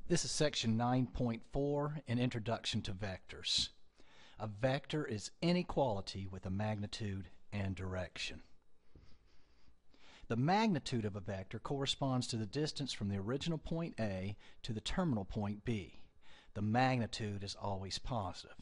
This is section 9.4, an introduction to vectors. A vector is any quantity with a magnitude and direction. The magnitude of a vector corresponds to the distance from the original point A to the terminal point B. The magnitude is always positive.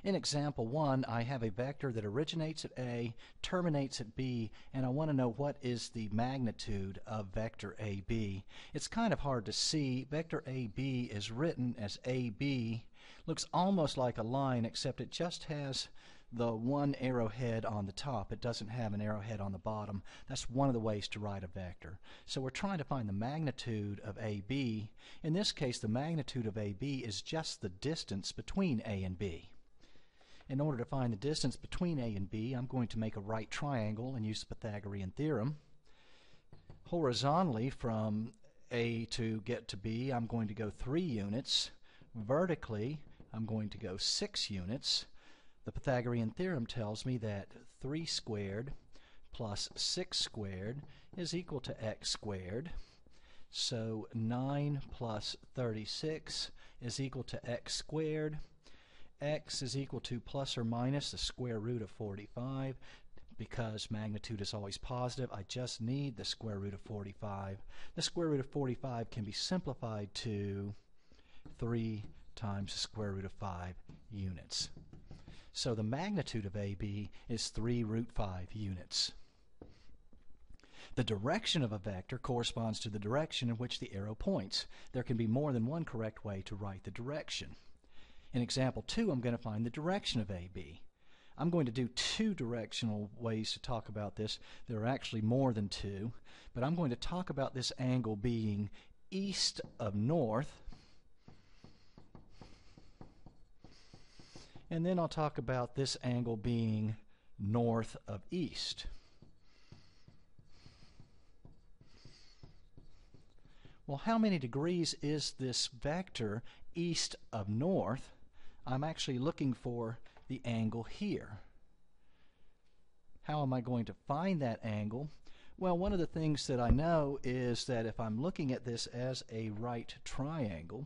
In example 1, I have a vector that originates at A, terminates at B, and I want to know what is the magnitude of vector AB. It's kind of hard to see. Vector AB is written as AB. Looks almost like a line, except it just has the one arrowhead on the top. It doesn't have an arrowhead on the bottom. That's one of the ways to write a vector. So we're trying to find the magnitude of AB. In this case, the magnitude of AB is just the distance between A and B. In order to find the distance between A and B, I'm going to make a right triangle and use the Pythagorean theorem. Horizontally, from A to get to B, I'm going to go 3 units. Vertically, I'm going to go 6 units. The Pythagorean theorem tells me that 3 squared plus 6 squared is equal to x squared. So 9 plus 36 is equal to x squared. X is equal to plus or minus the square root of 45. Because magnitude is always positive, I just need the square root of 45. The square root of 45 can be simplified to 3 times the square root of 5 units. So the magnitude of AB is 3 root 5 units. The direction of a vector corresponds to the direction in which the arrow points. There can be more than one correct way to write the direction. In example 2, I'm going to find the direction of AB. I'm going to do 2 directional ways to talk about this. There are actually more than 2, but I'm going to talk about this angle being east of north, and then I'll talk about this angle being north of east. Well, how many degrees is this vector east of north? I'm actually looking for the angle here. How am I going to find that angle? Well, one of the things that I know is that if I'm looking at this as a right triangle,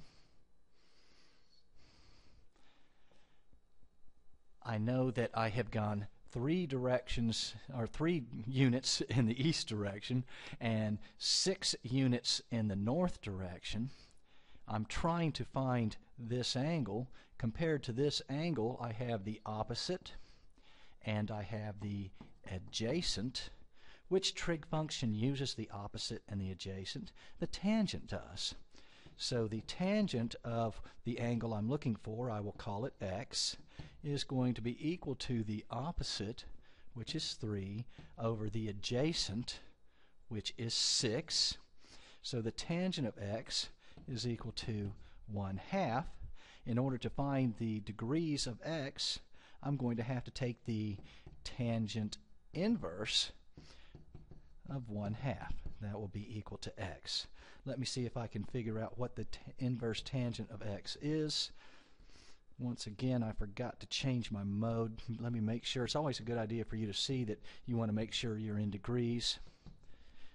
I know that I have gone 3 directions, or 3 units in the east direction and 6 units in the north direction. I'm trying to find this angle. Compared to this angle, I have the opposite and I have the adjacent. Which trig function uses the opposite and the adjacent? The tangent does. So the tangent of the angle I'm looking for, I will call it x, is going to be equal to the opposite, which is 3, over the adjacent, which is 6. So the tangent of x is equal to 1/2. In order to find the degrees of x, I'm going to have to take the tangent inverse of 1/2. That will be equal to x. Let me see if I can figure out what the inverse tangent of x is. Once again, I forgot to change my mode. Let me make sure. It's always a good idea for you to see that you want to make sure you're in degrees.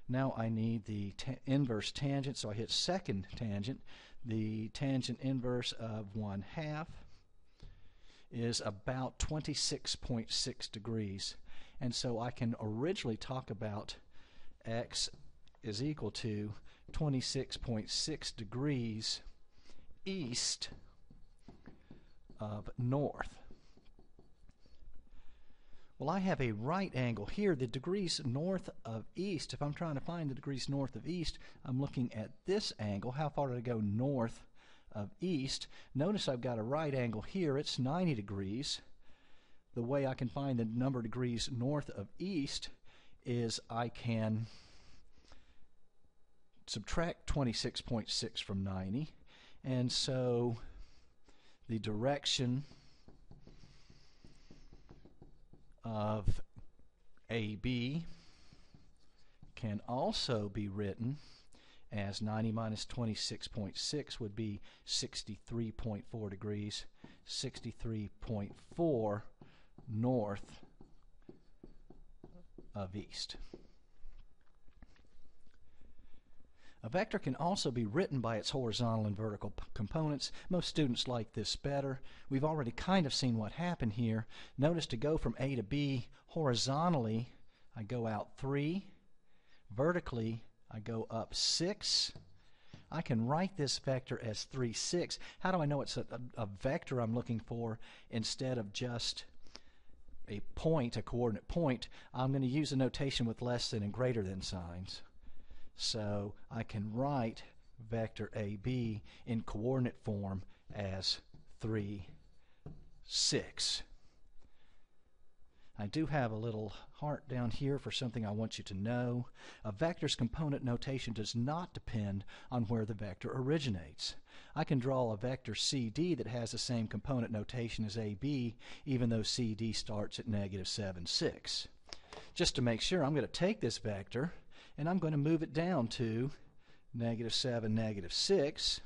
Now I need the inverse tangent, so I hit second tangent. The tangent inverse of 1/2 is about 26.6 degrees. And so I can originally talk about x is equal to 26.6 degrees east of north. Well, I have a right angle here. The degrees north of east, if I'm trying to find the degrees north of east, I'm looking at this angle. How far did I go north of east? Notice I've got a right angle here. It's 90 degrees. The way I can find the number of degrees north of east is I can subtract 26.6 from 90, and so the direction of AB can also be written as 90 minus 26.6 would be 63.4 degrees, 63.4 north of east. A vector can also be written by its horizontal and vertical components. Most students like this better. We've already kind of seen what happened here. Notice to go from A to B horizontally, I go out 3. Vertically, I go up 6. I can write this vector as 3, 6. How do I know it's a vector I'm looking for instead of just a point, a coordinate point? I'm going to use a notation with less than and greater than signs. So I can write vector AB in coordinate form as 3, 6. I do have a little heart down here for something I want you to know. A vector's component notation does not depend on where the vector originates. I can draw a vector CD that has the same component notation as AB, even though CD starts at -7, 6. Just to make sure, I'm going to take this vector and I'm going to move it down to -7, -6.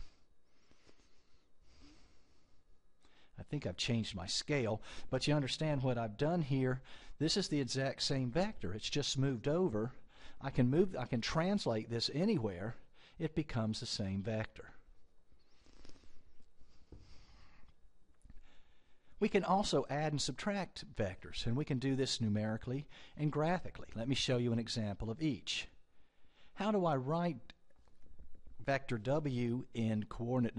I think I've changed my scale, but you understand what I've done here. This is the exact same vector. It's just moved over. I can translate this anywhere. It becomes the same vector. We can also add and subtract vectors, and we can do this numerically and graphically. Let me show you an example of each. How do I write vector W in coordinate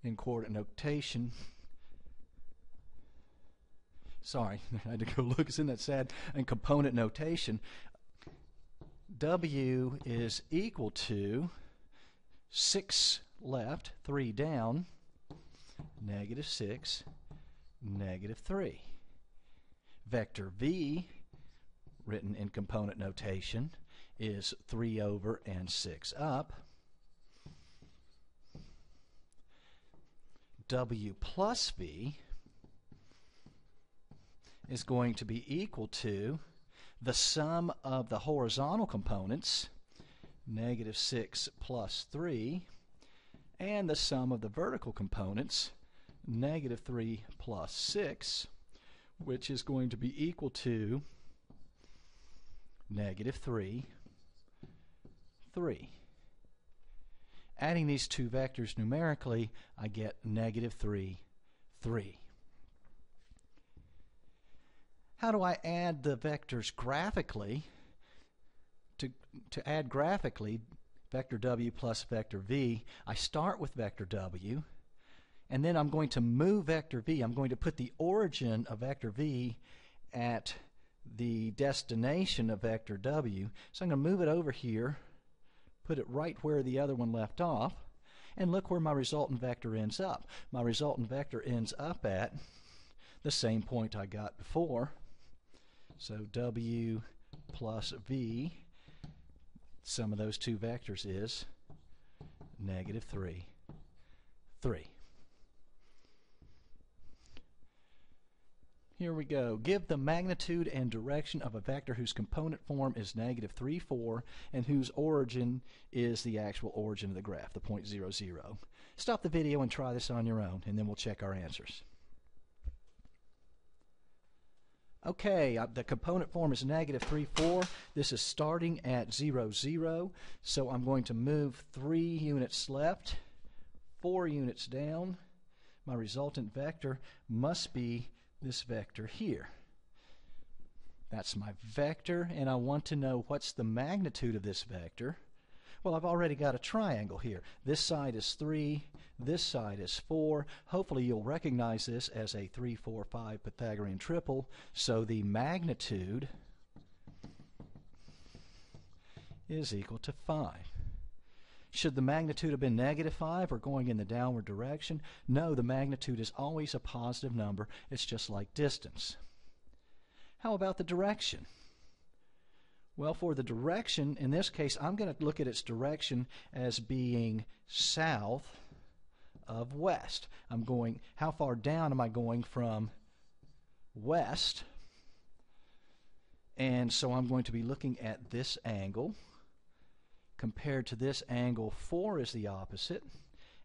in coordinate notation? Sorry, I had to go look. Isn't that sad? In component notation, W is equal to 6 left, 3 down, -6, -3. Vector V, written in component notation, is 3 over and 6 up. W plus V is going to be equal to the sum of the horizontal components, -6 plus 3, and the sum of the vertical components, -3 plus 6, which is going to be equal to -3, 3. Adding these two vectors numerically, I get -3, 3. How do I add the vectors graphically? To add graphically vector W plus vector V, I start with vector W, and then I'm going to move vector V. I'm going to put the origin of vector V at the destination of vector W. So I'm going to move it over here, put it right where the other one left off, and look where my resultant vector ends up. My resultant vector ends up at the same point I got before. So W plus V, sum of those two vectors is -3, 3. Here we go. Give the magnitude and direction of a vector whose component form is -3, 4, and whose origin is the actual origin of the graph, the point 0, 0. Stop the video and try this on your own, and then we'll check our answers. Okay, the component form is -3, 4. This is starting at 0, 0. So I'm going to move 3 units left, 4 units down. My resultant vector must be this vector here. That's my vector, and I want to know what's the magnitude of this vector. Well, I've already got a triangle here. This side is 3, this side is 4. Hopefully you'll recognize this as a 3, 4, 5 Pythagorean triple. So the magnitude is equal to 5. Should the magnitude have been -5 or going in the downward direction? No, the magnitude is always a positive number. It's just like distance. How about the direction? Well, for the direction, in this case, I'm going to look at its direction as being south of west. I'm going, how far down am I going from west? And so I'm going to be looking at this angle. Compared to this angle, 4 is the opposite,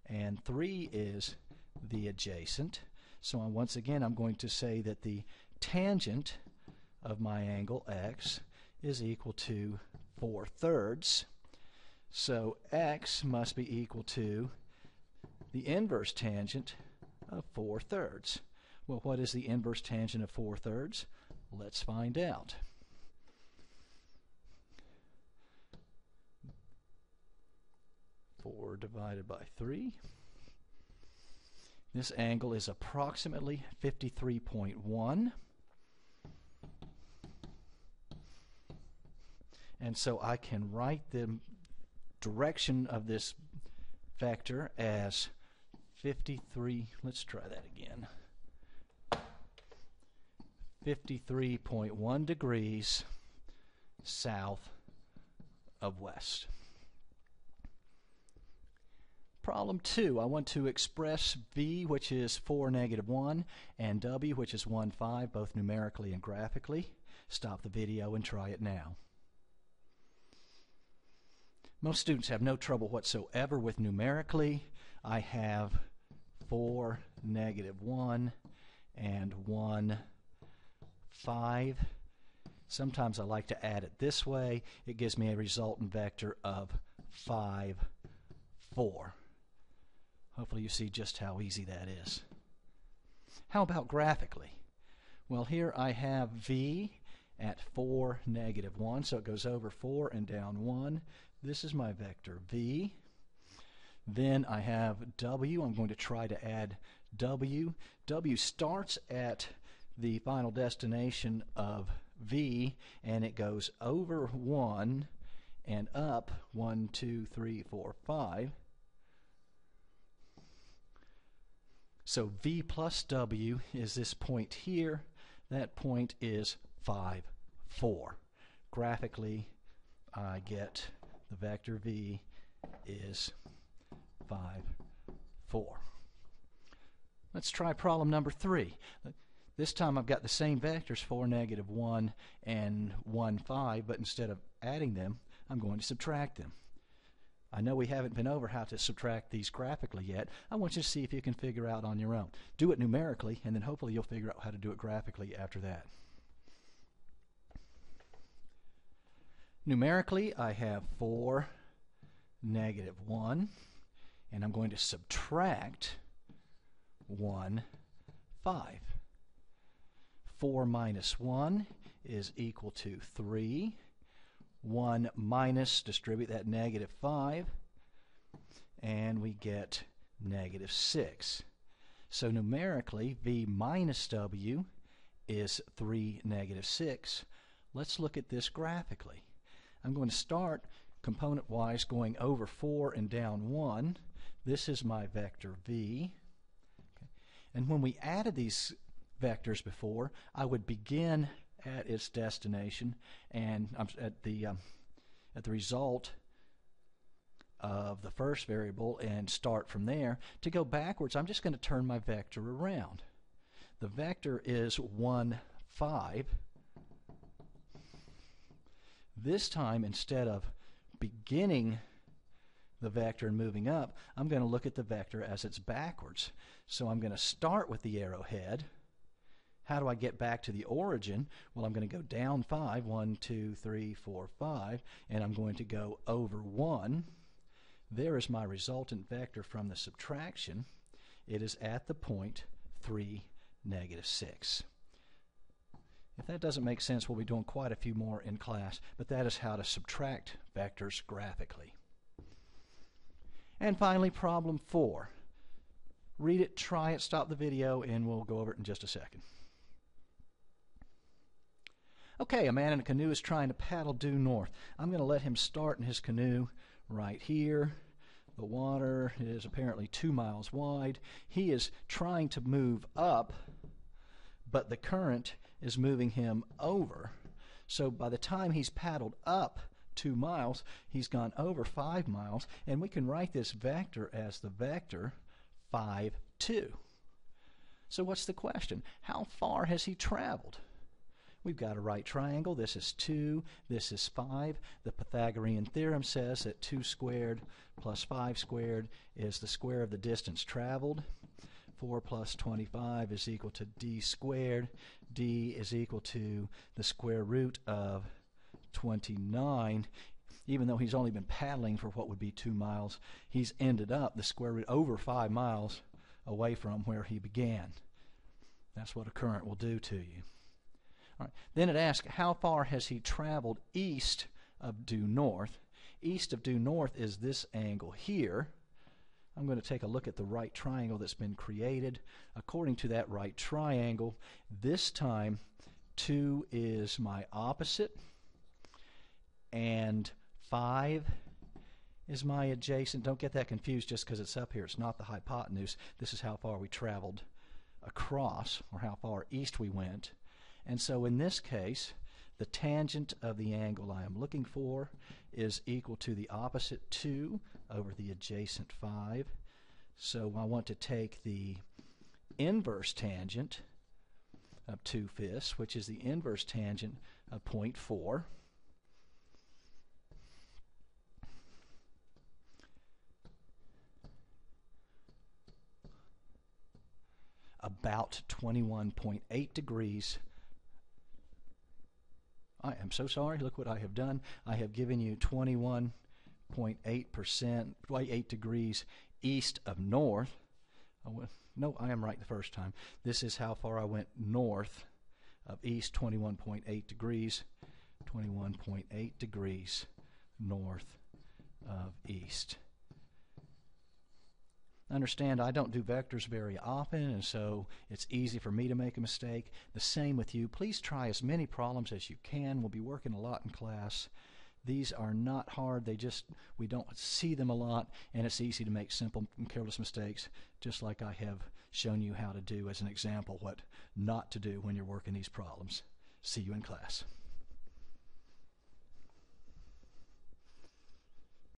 and 3 is the adjacent. So once again, I'm going to say that the tangent of my angle x is equal to 4/3. So x must be equal to the inverse tangent of 4/3. Well, what is the inverse tangent of 4/3? Let's find out. Four divided by 3. This angle is approximately 53.1. And so I can write the direction of this vector as 53, let's try that again, 53.1 degrees south of west. Problem 2, I want to express v, which is 4, -1, and w, which is 1, 5, both numerically and graphically. Stop the video and try it now. Most students have no trouble whatsoever with numerically. I have 4, -1, and 1, 5. Sometimes I like to add it this way. It gives me a resultant vector of 5, 4. Hopefully you see just how easy that is. How about graphically? Well, here I have v at 4, -1, so it goes over 4 and down 1. This is my vector v. Then I have w. I'm going to try to add w. W starts at the final destination of v, and it goes over 1 and up 1, 2, 3, 4, 5. So v plus w is this point here. That point is 5, 4. Graphically, I get the vector v is 5, 4. Let's try problem number 3. This time I've got the same vectors, 4, -1, and 1, 5, but instead of adding them, I'm going to subtract them. I know we haven't been over how to subtract these graphically yet. I want you to see if you can figure out on your own. Do it numerically, and then hopefully you'll figure out how to do it graphically after that. Numerically, I have 4, -1, and I'm going to subtract 1, 5. 4 minus 1 is equal to 3. 1 minus, distribute that, -5, and we get -6. So numerically, v minus w is 3, -6. Let's look at this graphically. I'm going to start component-wise going over 4 and down 1. This is my vector v. Okay. And when we added these vectors before, I would begin at its destination and at the result of the first variable and start from there. To go backwards, I'm just going to turn my vector around. The vector is 1, 5. This time, instead of beginning the vector and moving up, I'm going to look at the vector as it's backwards. So I'm going to start with the arrowhead. How do I get back to the origin? Well, I'm going to go down 5, 1, 2, 3, 4, 5, and I'm going to go over 1. There is my resultant vector from the subtraction. It is at the point 3, -6. If that doesn't make sense, we'll be doing quite a few more in class, but that is how to subtract vectors graphically. And finally, problem 4. Read it, try it, stop the video, and we'll go over it in just a second. Okay, a man in a canoe is trying to paddle due north. I'm going to let him start in his canoe right here. The water is apparently 2 miles wide. He is trying to move up, but the current is moving him over. So by the time he's paddled up 2 miles, he's gone over 5 miles, and we can write this vector as the vector 5, 2. So what's the question? How far has he traveled? We've got a right triangle. This is 2, this is 5. The Pythagorean theorem says that 2 squared plus 5 squared is the square of the distance traveled. 4 plus 25 is equal to d squared. D is equal to the square root of 29. Even though he's only been paddling for what would be 2 miles, he's ended up the square root over 5 miles away from where he began. That's what a current will do to you. All right. Then it asks, how far has he traveled east of due north? East of due north is this angle here. I'm going to take a look at the right triangle that's been created. According to that right triangle, this time 2 is my opposite, and 5 is my adjacent. Don't get that confused just because it's up here. It's not the hypotenuse. This is how far we traveled across, or how far east we went. And so in this case, the tangent of the angle I am looking for is equal to the opposite 2 over the adjacent 5. So I want to take the inverse tangent of 2/5, which is the inverse tangent of 0.4. About 21.8 degrees. I am so sorry. Look what I have done. I have given you 21.8%, 8 degrees east of north. No, I am right the first time. This is how far I went north of east, 21.8 degrees. 21.8 degrees north of east. Understand, I don't do vectors very often, and so it's easy for me to make a mistake. The same with you. Please try as many problems as you can. We'll be working a lot in class. These are not hard. We don't see them a lot, and it's easy to make simple and careless mistakes, just like I have shown you how to do as an example what not to do when you're working these problems. See you in class.